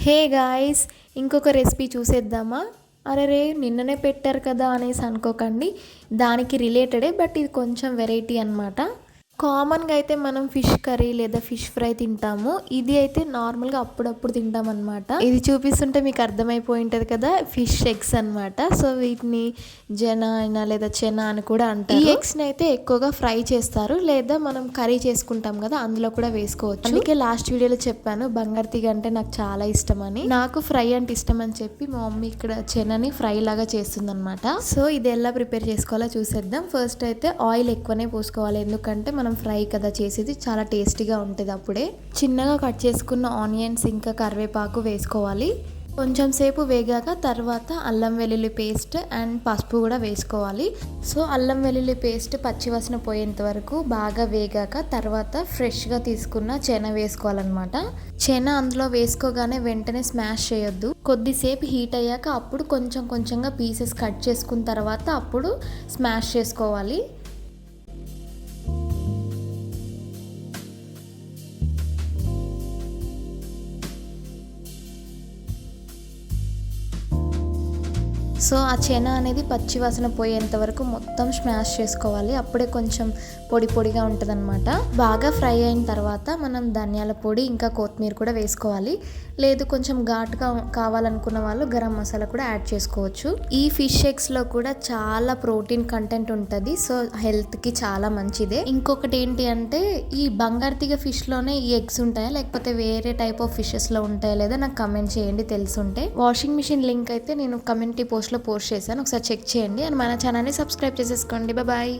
Hey guys, ఇంకొక recipe చూసేద్దామా? అరెరే, నిన్ననే పెట్టారు కదా అనేసి అనుకోకండి. దానికి రిలేటెడే, బట్ ఇది కొంచెం వెరైటీ అనమాట. కామన్గా అయితే మనం ఫిష్ కర్రీ లేదా ఫిష్ ఫ్రై తింటాము. ఇది అయితే నార్మల్గా అప్పుడప్పుడు తింటాం అనమాట. ఇది చూపిస్తుంటే మీకు అర్థమైపోయి ఉంటుంది కదా, ఫిష్ ఎగ్స్ అనమాట. సో వీటిని జన అయినా లేదా చెన అని కూడా అంటారు. ఈ ఎగ్స్ని అయితే ఎక్కువగా ఫ్రై చేస్తారు, లేదా మనం కర్రీ చేసుకుంటాం కదా, అందులో కూడా వేసుకోవచ్చు. అందుకే లాస్ట్ వీడియోలో చెప్పాను బంగారు అంటే నాకు చాలా ఇష్టం అని. నాకు ఫ్రై అంటే ఇష్టం అని చెప్పి మా మమ్మీ ఇక్కడ చెనని ఫ్రై లాగా చేస్తుంది అనమాట. సో ఇది ఎలా ప్రిపేర్ చేసుకోవాలో చూసేద్దాం. ఫస్ట్ అయితే ఆయిల్ ఎక్కువనే పోసుకోవాలి, ఎందుకంటే మనం ఫ్రై కదా చేసేది, చాలా టేస్టీగా ఉంటుంది. అప్పుడే చిన్నగా కట్ చేసుకున్న ఆనియన్స్ ఇంకా కరివేపాకు వేసుకోవాలి. కొంచెం సేపు వేగాక తర్వాత అల్లం వెల్లుల్లి పేస్ట్ అండ్ పసుపు కూడా వేసుకోవాలి. సో అల్లం వెల్లుల్లి పేస్ట్ పచ్చివాసన పోయేంత వరకు బాగా వేగాక తర్వాత ఫ్రెష్గా తీసుకున్న చెన వేసుకోవాలన్నమాట. చెన అందులో వేసుకోగానే వెంటనే స్మాష్ చేయొద్దు. కొద్దిసేపు హీట్ అయ్యాక అప్పుడు కొంచెం కొంచెంగా పీసెస్ కట్ చేసుకున్న తర్వాత అప్పుడు స్మాష్ చేసుకోవాలి. సో ఆ చెన అనేది పచ్చివాసన పోయేంత వరకు మొత్తం స్మాష్ చేసుకోవాలి. అప్పుడే కొంచెం పొడి పొడిగా ఉంటుంది అనమాట. బాగా ఫ్రై అయిన తర్వాత మనం ధనియాల పొడి ఇంకా కొత్తిమీర కూడా వేసుకోవాలి. లేదు కొంచెం ఘాటుగా కావాలనుకున్న వాళ్ళు గరం మసాలా కూడా యాడ్ చేసుకోవచ్చు. ఈ ఫిష్ ఎగ్స్లో కూడా చాలా ప్రోటీన్ కంటెంట్ ఉంటుంది. సో హెల్త్కి చాలా మంచిదే. ఇంకొకటి ఏంటి అంటే, ఈ బంగారు ఫిష్లోనే ఈ ఎగ్స్ ఉంటాయా లేకపోతే వేరే టైప్ ఆఫ్ ఫిషెస్లో ఉంటాయా లేదా నాకు కమెంట్ చేయండి తెలుసుంటే. వాషింగ్ మిషన్ లింక్ అయితే నేను కమ్యూనిటీ పోస్ట్లో పోస్ట్ చేశాను, ఒకసారి చెక్ చేయండి. అండ్ మన ఛానల్ని సబ్స్క్రైబ్ చేసేసుకోండి. బాయ్.